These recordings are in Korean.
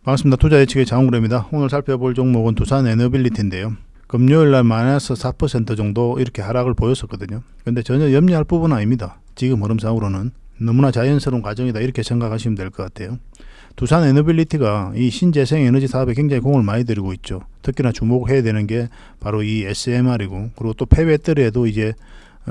반갑습니다. 투자 예측의 장훈그래입니다. 오늘 살펴볼 종목은 두산 에너빌리티인데요. 금요일날 마이너스 4% 정도 이렇게 하락을 보였었거든요. 근데 전혀 염려할 부분은 아닙니다. 지금 흐름상으로는 너무나 자연스러운 과정이다 이렇게 생각하시면 될 것 같아요. 두산 에너빌리티가 이 신재생 에너지 사업에 굉장히 공을 많이 들이고 있죠. 특히나 주목해야 되는 게 바로 이 SMR이고, 그리고 또 폐배터리에도 이제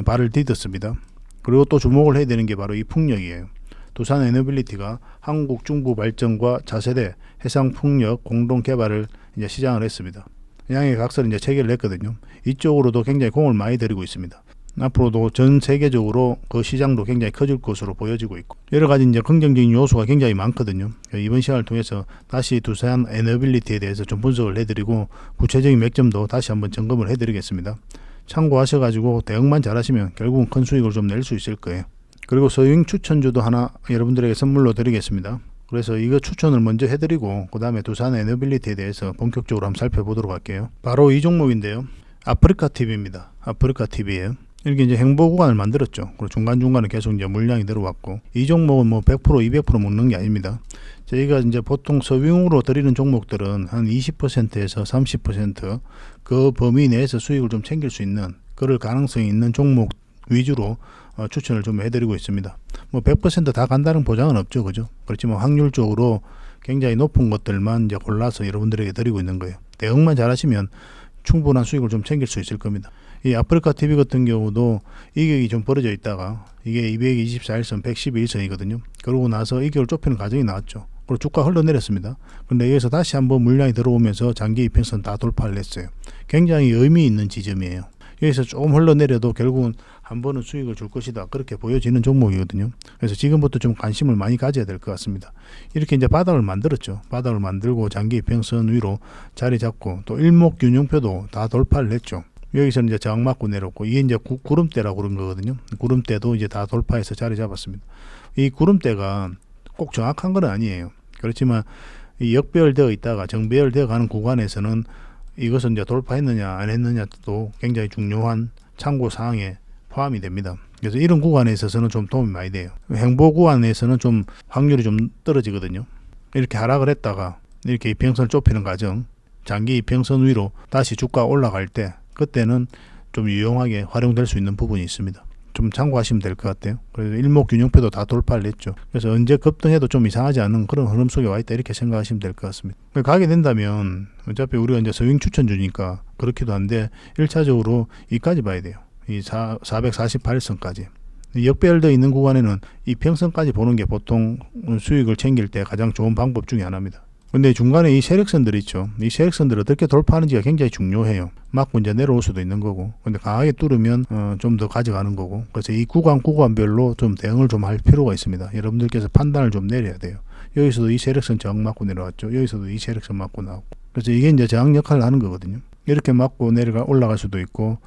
발을 디뎠습니다. 그리고 또 주목을 해야 되는 게 바로 이 풍력이에요. 두산 에너빌리티가 한국 중부 발전과 차세대 해상 풍력 공동 개발을 이제 시작을 했습니다. 양해 각설 이제 체결을 했거든요. 이쪽으로도 굉장히 공을 많이 들이고 있습니다. 앞으로도 전 세계적으로 그 시장도 굉장히 커질 것으로 보여지고 있고, 여러 가지 이제 긍정적인 요소가 굉장히 많거든요. 이번 시간을 통해서 다시 두산 에너빌리티에 대해서 좀 분석을 해드리고, 구체적인 맥점도 다시 한번 점검을 해드리겠습니다. 참고하셔가지고 대응만 잘하시면 결국은 큰 수익을 좀 낼 수 있을 거예요. 그리고 서윙 추천주도 하나 여러분들에게 선물로 드리겠습니다. 그래서 이거 추천을 먼저 해드리고, 그 다음에 두산 에너빌리티에 대해서 본격적으로 한번 살펴보도록 할게요. 바로 이 종목인데요. 아프리카 TV입니다. 아프리카 TV예요. 이렇게 이제 행보 구간을 만들었죠. 그리고 중간중간에 계속 이제 물량이 들어왔고, 이 종목은 뭐 100% 200% 먹는 게 아닙니다. 저희가 이제 보통 서윙으로 드리는 종목들은 한 20%에서 30% 그 범위 내에서 수익을 좀 챙길 수 있는, 그럴 가능성이 있는 종목 위주로 추천을 좀 해드리고 있습니다. 뭐 100% 다 간다는 보장은 없죠, 그죠? 그렇지만 확률적으로 굉장히 높은 것들만 이제 골라서 여러분들에게 드리고 있는 거예요. 대응만 잘하시면 충분한 수익을 좀 챙길 수 있을 겁니다. 이 아프리카 TV 같은 경우도 이격이 좀 벌어져 있다가 이게 224일선 112일선이거든요. 그러고 나서 이격을 좁히는 과정이 나왔죠. 그리고 주가 흘러내렸습니다. 근데 여기서 다시 한번 물량이 들어오면서 장기 이평선 다 돌파를 했어요. 굉장히 의미 있는 지점이에요. 여기서 조금 흘러내려도 결국은 한 번은 수익을 줄 것이다, 그렇게 보여지는 종목이거든요. 그래서 지금부터 좀 관심을 많이 가져야 될 것 같습니다. 이렇게 이제 바닥을 만들었죠. 바닥을 만들고 장기 이평선 위로 자리 잡고, 또 일목균형표도 다 돌파를 했죠. 여기서는 이제 저항 맞고 내렸고, 이게 이제 구름대라고 그런 거거든요. 구름대도 이제 다 돌파해서 자리 잡았습니다. 이 구름대가 꼭 정확한 건 아니에요. 그렇지만 이 역배열되어 있다가 정배열되어 가는 구간에서는 이것은 이제 돌파했느냐 안 했느냐도 굉장히 중요한 참고 사항에 포함이 됩니다. 그래서 이런 구간에 있어서는 좀 도움이 많이 돼요. 행보 구간에서는 좀 확률이 좀 떨어지거든요. 이렇게 하락을 했다가 이렇게 이평선을 좁히는 과정, 장기 이평선 위로 다시 주가 올라갈 때, 그때는 좀 유용하게 활용될 수 있는 부분이 있습니다. 좀 참고하시면 될 것 같아요. 그래서 일목균형표도 다 돌파를 했죠. 그래서 언제 급등해도 좀 이상하지 않은 그런 흐름 속에 와 있다, 이렇게 생각하시면 될 것 같습니다. 가게 된다면 어차피 우리가 이제 서윙 추천주니까 그렇기도 한데, 1차적으로 이까지 봐야 돼요. 이 448선까지. 역배열되어 있는 구간에는 이 평선까지 보는 게 보통 수익을 챙길 때 가장 좋은 방법 중에 하나입니다. 근데 중간에 이 세력선들 있죠. 이 세력선들을 어떻게 돌파하는지가 굉장히 중요해요. 맞고 이제 내려올 수도 있는 거고, 근데 강하게 뚫으면 좀 더 가져가는 거고. 그래서 이 구간별로 좀 대응을 좀 할 필요가 있습니다. 여러분들께서 판단을 좀 내려야 돼요. 여기서도 이 세력선 저항 맞고 내려왔죠. 여기서도 이 세력선 맞고 나오고. 그래서 이게 이제 저항 역할을 하는 거거든요. 이렇게 맞고 올라갈 수도 있고,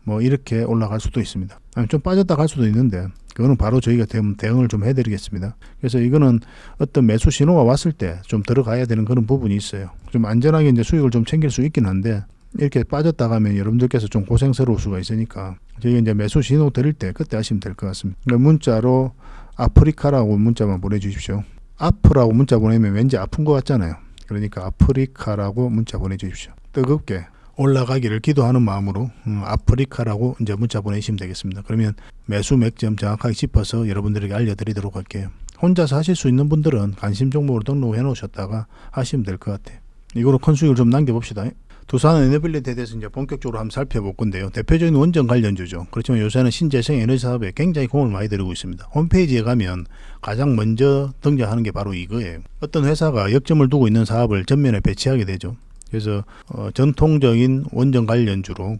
뭐 이렇게 올라갈 수도 있습니다. 좀 빠졌다 갈 수도 있는데, 그거는 바로 저희가 대응을 좀 해드리겠습니다. 그래서 이거는 어떤 매수 신호가 왔을 때 좀 들어가야 되는 그런 부분이 있어요. 좀 안전하게 이제 수익을 좀 챙길 수 있긴 한데, 이렇게 빠졌다 가면 여러분들께서 좀 고생스러울 수가 있으니까 저희가 이제 매수 신호 드릴 때 그때 하시면 될 것 같습니다. 그러니까 문자로 아프리카라고 문자만 보내주십시오. 아프라고 문자 보내면 왠지 아픈 것 같잖아요. 그러니까 아프리카라고 문자 보내주십시오. 뜨겁게 올라가기를 기도하는 마음으로 아프리카라고 이제 문자 보내시면 되겠습니다. 그러면 매수 맥점 정확하게 짚어서 여러분들에게 알려드리도록 할게요. 혼자서 하실 수 있는 분들은 관심 종목으로 등록해 놓으셨다가 하시면 될 것 같아요. 이거로 큰 수익을 좀 남겨봅시다. 두산 에너빌리티에 대해서 이제 본격적으로 한번 살펴볼 건데요. 대표적인 원전 관련주죠. 그렇지만 요새는 신재생 에너지 사업에 굉장히 공을 많이 들이고 있습니다. 홈페이지에 가면 가장 먼저 등장하는 게 바로 이거예요. 어떤 회사가 역점을 두고 있는 사업을 전면에 배치하게 되죠. 그래서 전통적인 원전 관련주로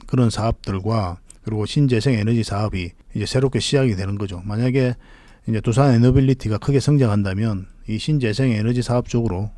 그런 사업들과, 그리고 신재생 에너지 사업이 이제 새롭게 시작이 되는 거죠. 만약에 이제 두산 에너빌리티가 크게 성장한다면 이 신재생 에너지 사업 쪽으로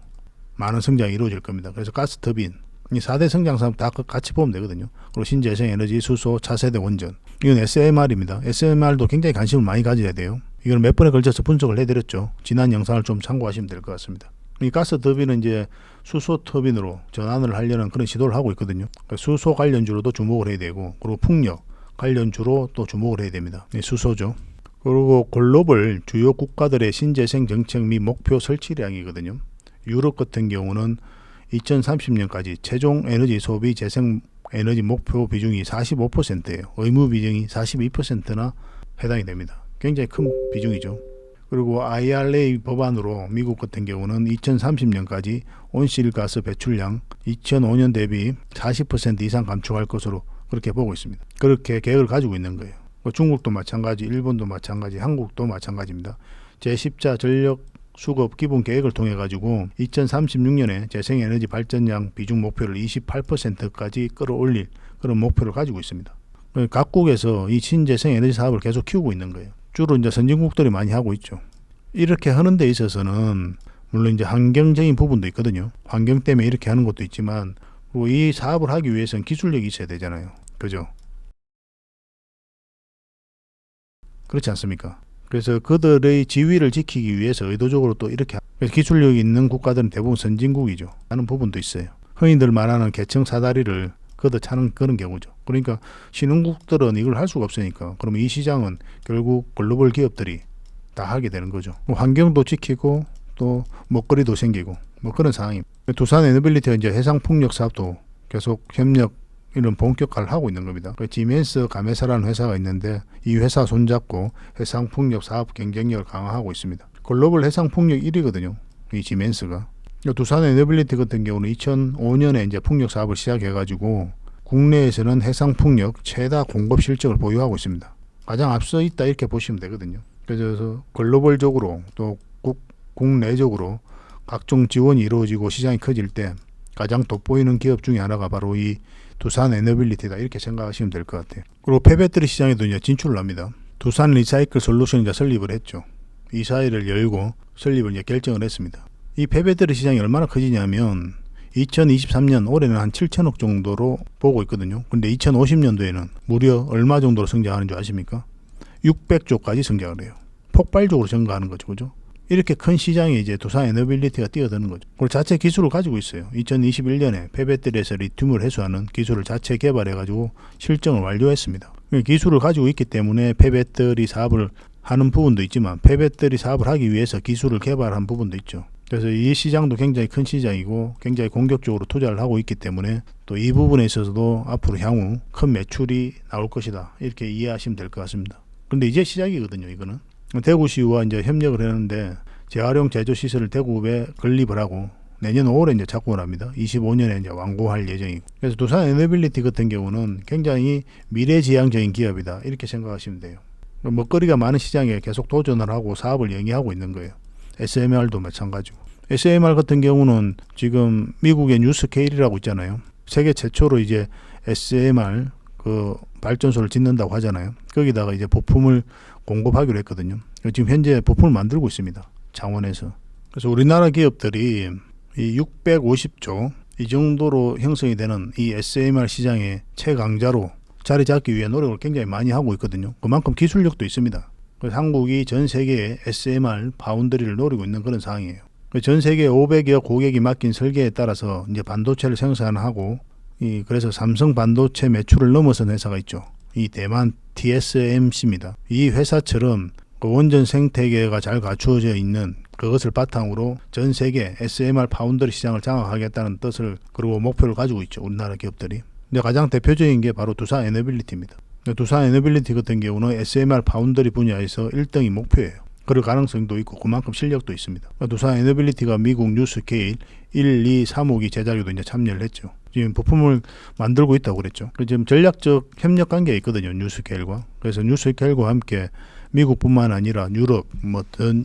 많은 성장이 이루어질 겁니다. 그래서 가스터빈, 이 4대 성장 사업 다 같이 보면 되거든요. 그리고 신재생 에너지, 수소, 차세대 원전, 이건 SMR입니다. SMR도 굉장히 관심을 많이 가져야 돼요. 이건 몇 번에 걸쳐서 분석을 해드렸죠. 지난 영상을 좀 참고하시면 될 것 같습니다. 이 가스 터빈은 이제 수소 터빈으로 전환을 하려는 그런 시도를 하고 있거든요. 그러니까 수소 관련주로도 주목을 해야 되고, 그리고 풍력 관련주로 또 주목을 해야 됩니다. 수소죠. 그리고 글로벌 주요 국가들의 신재생 정책 및 목표 설치량이거든요. 유럽 같은 경우는 2030년까지 최종 에너지 소비 재생 에너지 목표 비중이 45%예요. 의무 비중이 42%나 해당이 됩니다. 굉장히 큰 비중이죠. 그리고 IRA 법안으로 미국 같은 경우는 2030년까지 온실가스 배출량 2005년 대비 40% 이상 감축할 것으로 그렇게 보고 있습니다. 그렇게 계획을 가지고 있는 거예요. 중국도 마찬가지, 일본도 마찬가지, 한국도 마찬가지입니다. 제10자 전력 수급 기본 계획을 통해 가지고 2036년에 재생에너지 발전량 비중 목표를 28%까지 끌어올릴 그런 목표를 가지고 있습니다. 각국에서 이 신재생 에너지 사업을 계속 키우고 있는 거예요. 주로 이제 선진국들이 많이 하고 있죠. 이렇게 하는 데 있어서는 물론 이제 환경적인 부분도 있거든요. 환경 때문에 이렇게 하는 것도 있지만 이 사업을 하기 위해서는 기술력이 있어야 되잖아요. 그죠? 그렇지 않습니까? 그래서 그들의 지위를 지키기 위해서 의도적으로 또 이렇게 기술력이 있는 국가들은 대부분 선진국이죠. 하는 부분도 있어요. 흔히들 말하는 계층 사다리를 걷어차는 그런 경우죠. 그러니까 신흥국들은 이걸 할 수가 없으니까 그러면 이 시장은 결국 글로벌 기업들이 다 하게 되는 거죠. 환경도 지키고 또 먹거리도 생기고 뭐 그런 상황입니다. 두산 에너빌리티가 이제 해상풍력 사업도 계속 협력 이런 본격화를 하고 있는 겁니다. 지멘스 가메사라는 회사가 있는데 이 회사 손잡고 해상풍력 사업 경쟁력을 강화하고 있습니다. 글로벌 해상풍력 1위거든요. 이 지멘스가. 두산 에너빌리티 같은 경우는 2005년에 이제 풍력 사업을 시작해가지고 국내에서는 해상풍력 최다 공급 실적을 보유하고 있습니다. 가장 앞서 있다 이렇게 보시면 되거든요. 그래서 글로벌적으로 또 국내적으로 각종 지원이 이루어지고 시장이 커질 때 가장 돋보이는 기업 중에 하나가 바로 이 두산 에너빌리티다 이렇게 생각하시면 될 것 같아요. 그리고 폐배터리 시장에도 이제 진출을 합니다. 두산 리사이클 솔루션이 이제 설립을 했죠. 이사회를 열고 설립을 이제 결정을 했습니다. 이 폐배터리 시장이 얼마나 커지냐면 2023년 올해는 한 7천억 정도로 보고 있거든요. 근데 2050년도에는 무려 얼마 정도로 성장하는 줄 아십니까? 600조까지 성장을 해요. 폭발적으로 증가하는 거죠. 그죠? 이렇게 큰 시장에 이제 두산 에너빌리티가 뛰어드는 거죠. 그리고 자체 기술을 가지고 있어요. 2021년에 폐배터리에서 리튬을 해소하는 기술을 자체 개발해가지고 실증을 완료했습니다. 기술을 가지고 있기 때문에 폐배터리 사업을 하는 부분도 있지만 폐배터리 사업을 하기 위해서 기술을 개발한 부분도 있죠. 그래서 이 시장도 굉장히 큰 시장이고 굉장히 공격적으로 투자를 하고 있기 때문에 또 이 부분에 있어서도 앞으로 향후 큰 매출이 나올 것이다. 이렇게 이해하시면 될 것 같습니다. 근데 이제 시작이거든요. 이거는. 대구시와 이제 협력을 했는데 재활용 제조 시설을 대구에 건립을 하고 내년 5월에 이제 착공을 합니다. 25년에 이제 완공할 예정이고. 그래서 두산 에너빌리티 같은 경우는 굉장히 미래지향적인 기업이다. 이렇게 생각하시면 돼요. 먹거리가 많은 시장에 계속 도전을 하고 사업을 영위하고 있는 거예요. SMR도 마찬가지고. SMR 같은 경우는 지금 미국의 뉴스케일이라고 있잖아요. 세계 최초로 이제 SMR 그 발전소를 짓는다고 하잖아요. 거기다가 이제 부품을 공급하기로 했거든요. 지금 현재 부품을 만들고 있습니다. 창원에서. 그래서 우리나라 기업들이 이 650조 이 정도로 형성이 되는 이 SMR 시장의 최강자로 자리 잡기 위해 노력을 굉장히 많이 하고 있거든요. 그만큼 기술력도 있습니다. 그래서 한국이 전 세계의 SMR 바운더리를 노리고 있는 그런 상황이에요. 전 세계 500여 고객이 맡긴 설계에 따라서 이제 반도체를 생산하고 그래서 삼성 반도체 매출을 넘어선 회사가 있죠. 이 대만 TSMC입니다. 이 회사처럼 그 원전 생태계가 잘 갖추어져 있는 그것을 바탕으로 전 세계 SMR 파운더리 시장을 장악하겠다는 뜻을 그리고 목표를 가지고 있죠. 우리나라 기업들이. 근데 가장 대표적인 게 바로 두산 에너빌리티입니다. 두산 에너빌리티 같은 경우는 SMR 파운더리 분야에서 1등이 목표예요. 그럴 가능성도 있고 그만큼 실력도 있습니다. 두산 에너빌리티가 미국 뉴스케일 1, 2, 3호기 제작에도 이제 참여를 했죠. 지금 부품을 만들고 있다고 그랬죠. 지금 전략적 협력 관계가 있거든요. 뉴스케일과. 그래서 뉴스케일과 함께 미국뿐만 아니라 유럽,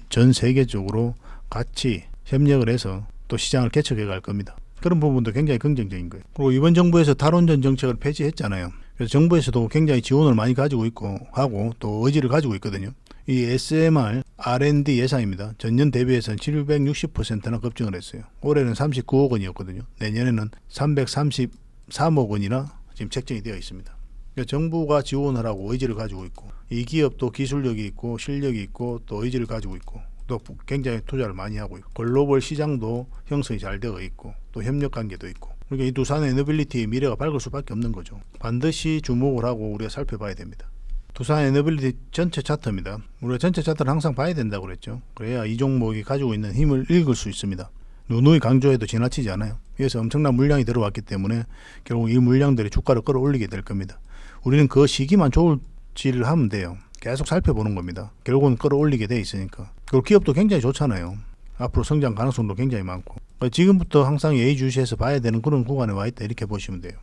전 세계적으로 같이 협력을 해서 또 시장을 개척해 갈 겁니다. 그런 부분도 굉장히 긍정적인 거예요. 그리고 이번 정부에서 탈원전 정책을 폐지했잖아요. 그래서 정부에서도 굉장히 지원을 많이 가지고 있고 하고 또 의지를 가지고 있거든요. 이 SMR R&D 예산입니다. 전년 대비해서는 760%나 급증을 했어요. 올해는 39억 원이었거든요. 내년에는 333억 원이나 지금 책정이 되어 있습니다. 그러니까 정부가 지원을 하고 의지를 가지고 있고 이 기업도 기술력이 있고 실력이 있고 또 의지를 가지고 있고 또 굉장히 투자를 많이 하고 있고 글로벌 시장도 형성이 잘 되어 있고 또 협력 관계도 있고 그러니까 이 두산 에너빌리티의 미래가 밝을 수밖에 없는 거죠. 반드시 주목을 하고 우리가 살펴봐야 됩니다. 두산 에너빌리티 전체 차트입니다. 우리가 전체 차트를 항상 봐야 된다고 그랬죠. 그래야 이 종목이 가지고 있는 힘을 읽을 수 있습니다. 누누이 강조해도 지나치지 않아요. 그래서 엄청난 물량이 들어왔기 때문에 결국 이 물량들이 주가를 끌어올리게 될 겁니다. 우리는 그 시기만 좋을지를 하면 돼요. 계속 살펴보는 겁니다. 결국은 끌어올리게 돼 있으니까. 그리고 기업도 굉장히 좋잖아요. 앞으로 성장 가능성도 굉장히 많고. 지금부터 항상 예의주시해서 봐야 되는 그런 구간에 와 있다, 이렇게 보시면 돼요.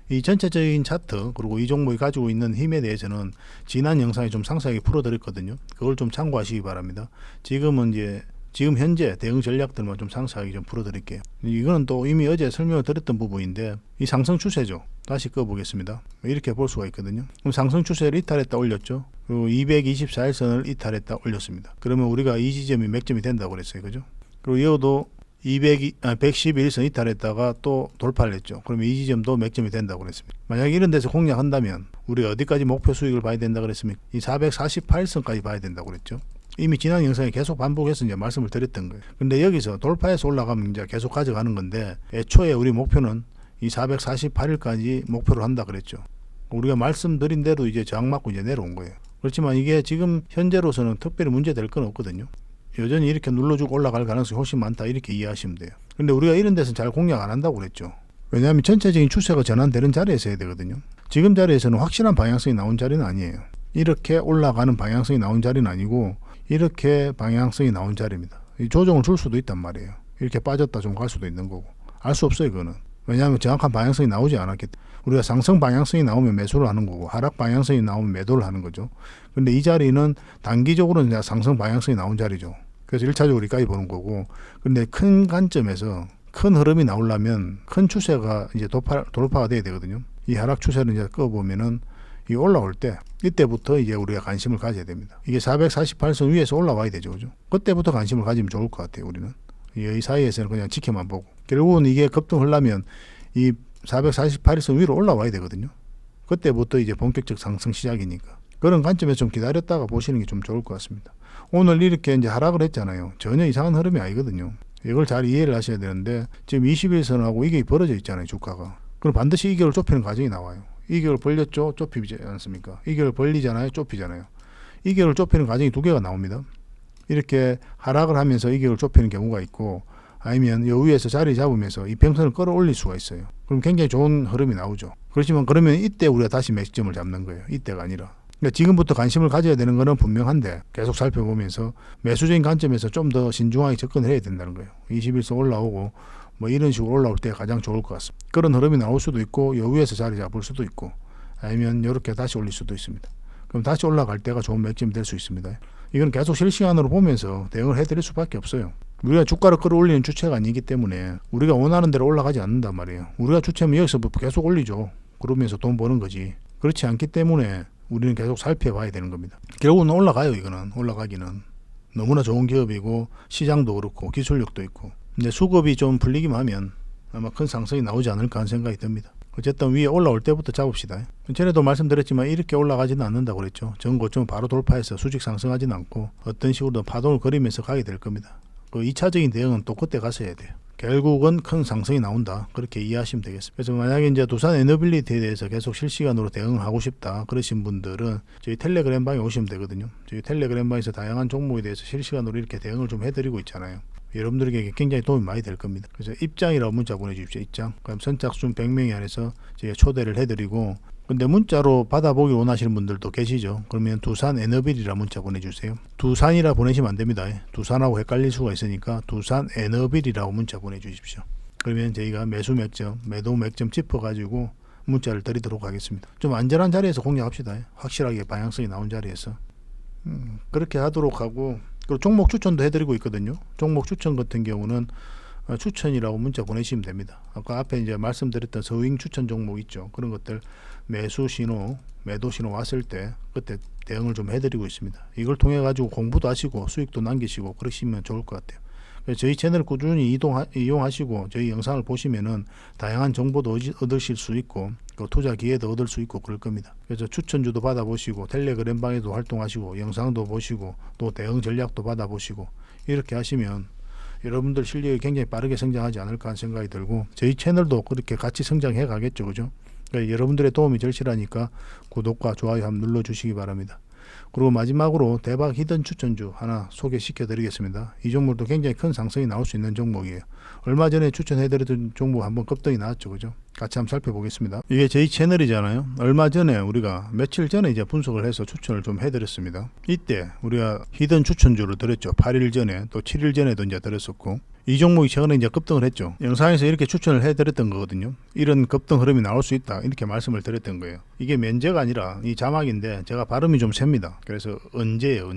이 전체적인 차트, 그리고 이 종목이 가지고 있는 힘에 대해서는 지난 영상에 좀 상세하게 풀어드렸거든요. 그걸 좀 참고하시기 바랍니다. 지금 현재 대응 전략들만 좀 상세하게 좀 풀어드릴게요. 이거는 또 이미 어제 설명을 드렸던 부분인데, 이 상승 추세죠. 다시 꺼보겠습니다. 이렇게 볼 수가 있거든요. 그럼 상승 추세를 이탈했다 올렸죠. 그리고 224일선을 이탈했다 올렸습니다. 그러면 우리가 이 지점이 맥점이 된다고 그랬어요. 그죠? 그리고 이어도 111선 이탈했다가 또 돌파를 했죠. 그러면 이 지점도 맥점이 된다고 그랬습니다. 만약에 이런 데서 공략한다면 우리 어디까지 목표 수익을 봐야 된다 그랬습니까? 이 448선까지 봐야 된다고 그랬죠. 이미 지난 영상에 계속 반복해서 이제 말씀을 드렸던 거예요. 근데 여기서 돌파해서 올라가면 이제 계속 가져가는 건데, 애초에 우리 목표는 이 448일까지 목표로 한다 그랬죠. 우리가 말씀드린 대로 이제 저항 맞고 이제 내려온 거예요. 그렇지만 이게 지금 현재로서는 특별히 문제될 건 없거든요. 여전히 이렇게 눌러주고 올라갈 가능성이 훨씬 많다, 이렇게 이해하시면 돼요. 근데 우리가 이런 데서 잘 공략 안 한다고 그랬죠. 왜냐하면 전체적인 추세가 전환되는 자리에서 해야 되거든요. 지금 자리에서는 확실한 방향성이 나온 자리는 아니에요. 이렇게 올라가는 방향성이 나온 자리는 아니고 이렇게 방향성이 나온 자리입니다. 이 조정을 줄 수도 있단 말이에요. 이렇게 빠졌다 좀 갈 수도 있는 거고. 알 수 없어요, 그거는. 왜냐하면 정확한 방향성이 나오지 않았기 때문에. 우리가 상승 방향성이 나오면 매수를 하는 거고, 하락 방향성이 나오면 매도를 하는 거죠. 근데 이 자리는 단기적으로는 상승 방향성이 나온 자리죠. 그래서 1차적으로 여기까지 보는 거고, 근데 큰 관점에서 큰 흐름이 나오려면 큰 추세가 이제 돌파가 돼야 되거든요. 이 하락 추세를 이제 꺼보면은 이 올라올 때, 이때부터 이제 우리가 관심을 가져야 됩니다. 이게 448선 위에서 올라와야 되죠. 그죠? 그때부터 관심을 가지면 좋을 것 같아요, 우리는. 이 사이에서는 그냥 지켜만 보고. 결국은 이게 급등하려면 이 448선 위로 올라와야 되거든요. 그때부터 이제 본격적 상승 시작이니까. 그런 관점에서 좀 기다렸다가 보시는 게 좀 좋을 것 같습니다. 오늘 이렇게 이제 하락을 했잖아요. 전혀 이상한 흐름이 아니거든요. 이걸 잘 이해를 하셔야 되는데, 지금 21선하고 이게 벌어져 있잖아요, 주가가. 그럼 반드시 이격을 좁히는 과정이 나와요. 이격을 벌렸죠, 좁히지 않습니까? 이격을 벌리잖아요, 좁히잖아요. 이격을 좁히는 과정이 두 개가 나옵니다. 이렇게 하락을 하면서 이격을 좁히는 경우가 있고, 아니면 요 위에서 자리 잡으면서 이 평선을 끌어올릴 수가 있어요. 그럼 굉장히 좋은 흐름이 나오죠. 그렇지만 그러면 이때 우리가 다시 맥점을 잡는 거예요. 이때가 아니라. 그러니까 지금부터 관심을 가져야 되는 거는 분명한데, 계속 살펴보면서 매수적인 관점에서 좀 더 신중하게 접근을 해야 된다는 거예요. 21선 올라오고 뭐 이런 식으로 올라올 때 가장 좋을 것 같습니다. 그런 흐름이 나올 수도 있고, 요 위에서 자리 잡을 수도 있고, 아니면 이렇게 다시 올릴 수도 있습니다. 그럼 다시 올라갈 때가 좋은 맥점이 될 수 있습니다. 이건 계속 실시간으로 보면서 대응을 해드릴 수밖에 없어요. 우리가 주가를 끌어올리는 주체가 아니기 때문에 우리가 원하는 대로 올라가지 않는단 말이에요. 우리가 주체면 여기서 계속 올리죠. 그러면서 돈 버는 거지. 그렇지 않기 때문에 우리는 계속 살펴봐야 되는 겁니다. 결국은 올라가요. 이거는 올라가기는 너무나 좋은 기업이고, 시장도 그렇고 기술력도 있고. 근데 수급이 좀 풀리기만 하면 아마 큰 상승이 나오지 않을까 하는 생각이 듭니다. 어쨌든 위에 올라올 때부터 잡읍시다. 전에도 말씀드렸지만 이렇게 올라가지는 않는다고 그랬죠. 전 고점 바로 돌파해서 수직 상승하지는 않고 어떤 식으로든 파동을 그리면서 가게 될 겁니다. 그 2차적인 대응은 또 그때 가서 해야 돼요. 결국은 큰 상승이 나온다, 그렇게 이해하시면 되겠습니다. 그래서 만약에 이제 두산 에너빌리티에 대해서 계속 실시간으로 대응을 하고 싶다 그러신 분들은 저희 텔레그램 방에 오시면 되거든요. 저희 텔레그램 방에서 다양한 종목에 대해서 실시간으로 이렇게 대응을 좀 해드리고 있잖아요. 여러분들에게 굉장히 도움이 많이 될 겁니다. 그래서 입장이라고 문자 보내주십시오. 입장. 그럼 선착순 100명이 안에서 저희가 초대를 해드리고, 근데 문자로 받아보기 원하시는 분들도 계시죠. 그러면 두산 에너빌이라 문자 보내주세요. 두산이라 보내시면 안 됩니다. 두산하고 헷갈릴 수가 있으니까 두산 에너빌이라고 문자 보내주십시오. 그러면 저희가 매수 맥점, 매도 맥점 짚어가지고 문자를 드리도록 하겠습니다. 좀 안전한 자리에서 공략합시다. 확실하게 방향성이 나온 자리에서. 그렇게 하도록 하고, 그리고 종목 추천도 해드리고 있거든요. 종목 추천 같은 경우는 추천이라고 문자 보내시면 됩니다. 아까 앞에 이제 말씀드렸던 서윙 추천 종목 있죠. 그런 것들 매수 신호, 매도 신호 왔을 때 그때 대응을 좀 해드리고 있습니다. 이걸 통해 가지고 공부도 하시고 수익도 남기시고 그러시면 좋을 것 같아요. 그래서 저희 채널을 꾸준히 이용하시고 저희 영상을 보시면은 다양한 정보도 얻으실 수 있고, 그 투자 기회도 얻을 수 있고 그럴 겁니다. 그래서 추천주도 받아보시고, 텔레그램 방에도 활동하시고, 영상도 보시고, 또 대응 전략도 받아보시고, 이렇게 하시면 여러분들 실력이 굉장히 빠르게 성장하지 않을까 하는 생각이 들고, 저희 채널도 그렇게 같이 성장해 가겠죠. 그죠? 그러니까 여러분들의 도움이 절실하니까 구독과 좋아요 한번 눌러주시기 바랍니다. 그리고 마지막으로 대박 히든 추천주 하나 소개시켜 드리겠습니다. 이 종목도 굉장히 큰 상승이 나올 수 있는 종목이에요. 얼마 전에 추천해 드렸던 종목 한번 급등이 나왔죠. 그죠? 같이 한번 살펴보겠습니다. 이게 저희 채널이잖아요. 얼마 전에 우리가 며칠 전에 이제 분석을 해서 추천을 좀 해드렸습니다. 이때 우리가 히든 추천주를 드렸죠. 8일 전에 또 7일 전에도 이제 드렸었고, 이 종목이 최근에 이제 급등을 했죠. 영상에서 이렇게 추천을 해드렸던 거거든요. 이런 급등 흐름이 나올 수 있다 이렇게 말씀을 드렸던 거예요. 이게 면제가 아니라 이 자막인데 제가 발음이 좀 셉니다. 그래서 언제예요,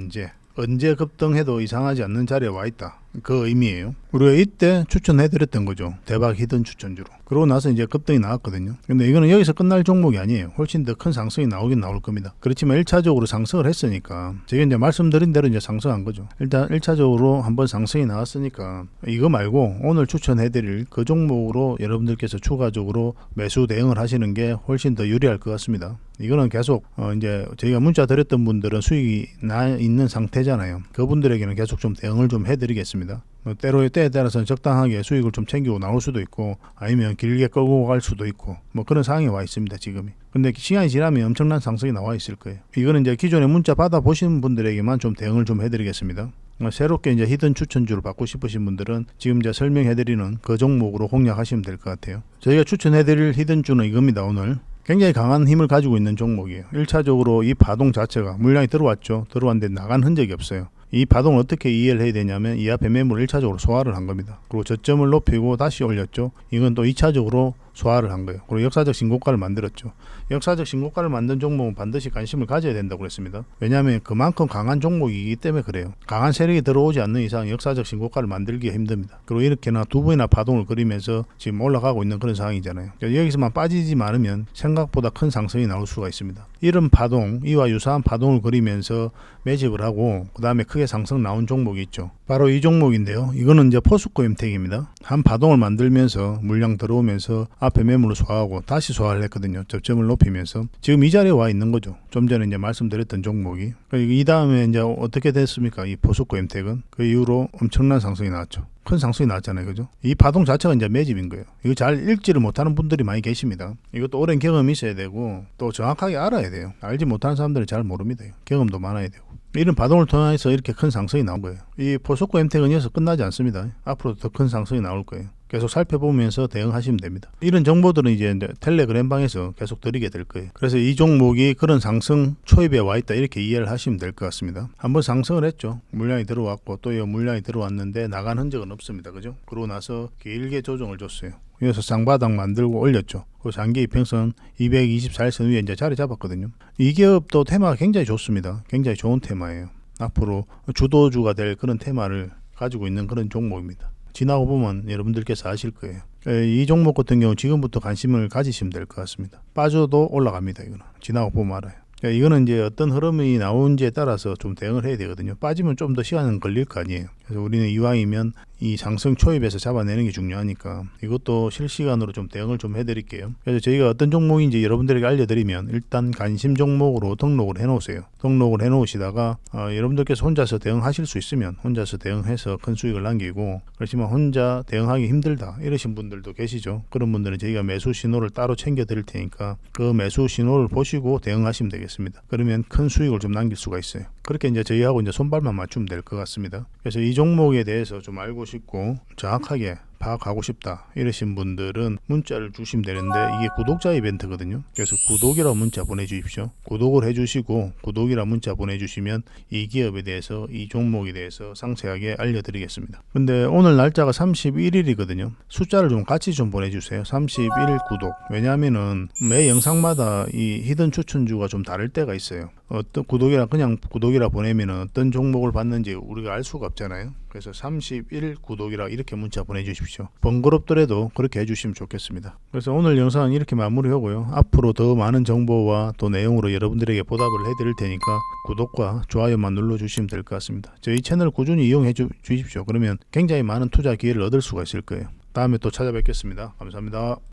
언제 급등해도 이상하지 않는 자리에 와 있다, 그 의미예요. 우리가 이때 추천해드렸던 거죠. 대박 히든 추천주로. 그러고 나서 이제 급등이 나왔거든요. 근데 이거는 여기서 끝날 종목이 아니에요. 훨씬 더 큰 상승이 나오긴 나올 겁니다. 그렇지만 1차적으로 상승을 했으니까 제가 이제 말씀드린 대로 이제 상승한 거죠. 일단 1차적으로 한번 상승이 나왔으니까 이거 말고 오늘 추천해드릴 그 종목으로 여러분들께서 추가적으로 매수 대응을 하시는 게 훨씬 더 유리할 것 같습니다. 이거는 계속 이제 저희가 문자 드렸던 분들은 수익이 나 있는 상태잖아요. 그분들에게는 계속 좀 대응을 좀 해드리겠습니다. 때로의 때에 따라서는 적당하게 수익을 좀 챙기고 나올 수도 있고, 아니면 길게 끌고 갈 수도 있고, 뭐 그런 상황에 와 있습니다, 지금이. 근데 시간이 지나면 엄청난 상승이 나와 있을 거예요. 이거는 이제 기존에 문자 받아 보신 분들에게만 좀 대응을 좀 해드리겠습니다. 새롭게 이제 히든 추천주를 받고 싶으신 분들은 지금 이제 설명해드리는 그 종목으로 공략하시면 될 것 같아요. 저희가 추천해드릴 히든주는 이겁니다. 오늘 굉장히 강한 힘을 가지고 있는 종목이에요. 1차적으로 이 파동 자체가 물량이 들어왔죠. 들어왔는데 나간 흔적이 없어요. 이 파동을 어떻게 이해를 해야 되냐면 이 앞에 매물을 1차적으로 소화를 한 겁니다. 그리고 저점을 높이고 다시 올렸죠. 이건 또 2차적으로 소화를 한 거예요. 그리고 역사적 신고가를 만들었죠. 역사적 신고가를 만든 종목은 반드시 관심을 가져야 된다고 그랬습니다. 왜냐하면 그만큼 강한 종목이기 때문에 그래요. 강한 세력이 들어오지 않는 이상 역사적 신고가를 만들기가 힘듭니다. 그리고 이렇게나 두 번이나 파동을 그리면서 지금 올라가고 있는 그런 상황이잖아요. 여기서만 빠지지 않으면 생각보다 큰 상승이 나올 수가 있습니다. 이런 파동, 이와 유사한 파동을 그리면서 매집을 하고 그 다음에 크게 상승 나온 종목이 있죠. 바로 이 종목인데요. 이거는 이제 포스코 임텍입니다. 한 파동을 만들면서 물량 들어오면서 앞에 매물을 소화하고 다시 소화를 했거든요. 저점을 높이면서 지금 이 자리에 와 있는 거죠. 좀 전에 이제 말씀드렸던 종목이. 이 다음에 이제 어떻게 됐습니까? 이 포스코 임텍은 그 이후로 엄청난 상승이 나왔죠. 큰 상승이 나왔잖아요. 그죠? 이 파동 자체가 이제 매집인 거예요. 이거 잘 읽지를 못하는 분들이 많이 계십니다. 이것도 오랜 경험이 있어야 되고 또 정확하게 알아야 돼요. 알지 못하는 사람들은 잘 모릅니다. 경험도 많아야 되고. 이런 파동을 통해서 이렇게 큰 상승이 나온 거예요. 이 포스코 임텍은 여기서 끝나지 않습니다. 앞으로도 더 큰 상승이 나올 거예요. 계속 살펴보면서 대응하시면 됩니다. 이런 정보들은 이제 텔레그램방에서 계속 드리게 될 거예요. 그래서 이 종목이 그런 상승 초입에 와 있다 이렇게 이해를 하시면 될 것 같습니다. 한번 상승을 했죠. 물량이 들어왔고 또 이 물량이 들어왔는데 나간 흔적은 없습니다. 그죠? 그러고 나서 길게 조정을 줬어요. 여기서 쌍바닥 만들고 올렸죠. 그 장기 이평선 224일선 위에 이제 자리 잡았거든요. 이 기업도 테마가 굉장히 좋습니다. 굉장히 좋은 테마예요. 앞으로 주도주가 될 그런 테마를 가지고 있는 그런 종목입니다. 지나고 보면 여러분들께서 아실 거예요. 이 종목 같은 경우 지금부터 관심을 가지시면 될 것 같습니다. 빠져도 올라갑니다. 이거는 지나고 보면 알아요. 이거는 이제 어떤 흐름이 나오는지에 따라서 좀 대응을 해야 되거든요. 빠지면 좀 더 시간은 걸릴 거 아니에요. 그래서 우리는 이왕이면 이 상승 초입에서 잡아내는 게 중요하니까 이것도 실시간으로 좀 대응을 좀 해드릴게요. 그래서 저희가 어떤 종목인지 여러분들에게 알려드리면 일단 관심 종목으로 등록을 해놓으세요. 등록을 해놓으시다가 여러분들께서 혼자서 대응하실 수 있으면 혼자서 대응해서 큰 수익을 남기고, 그렇지만 혼자 대응하기 힘들다 이러신 분들도 계시죠. 그런 분들은 저희가 매수 신호를 따로 챙겨 드릴 테니까 그 매수 신호를 보시고 대응하시면 되겠습니다. 그러면 큰 수익을 좀 남길 수가 있어요. 그렇게 이제 저희하고 이제 손발만 맞추면 될 것 같습니다. 그래서 이 종목에 대해서 좀 알고 싶고 정확하게 파악하고 싶다 이러신 분들은 문자를 주시면 되는데 이게 구독자 이벤트거든요. 그래서 구독이라고 문자 보내주십시오. 구독을 해주시고 구독이라고 문자 보내주시면 이 기업에 대해서 이 종목에 대해서 상세하게 알려드리겠습니다. 근데 오늘 날짜가 31일이거든요. 숫자를 좀 같이 좀 보내주세요. 31일 구독. 왜냐하면은 매 영상마다 이 히든 추천주가 좀 다를 때가 있어요. 어떤 구독이라 그냥 구독이라 보내면은 어떤 종목을 봤는지 우리가 알 수가 없잖아요. 그래서 31 구독이라 이렇게 문자 보내주십시오. 번거롭더라도 그렇게 해주시면 좋겠습니다. 그래서 오늘 영상은 이렇게 마무리하고요. 앞으로 더 많은 정보와 또 내용으로 여러분들에게 보답을 해드릴 테니까 구독과 좋아요만 눌러주시면 될 것 같습니다. 저희 채널 꾸준히 이용해 주십시오. 그러면 굉장히 많은 투자 기회를 얻을 수가 있을 거예요. 다음에 또 찾아뵙겠습니다. 감사합니다.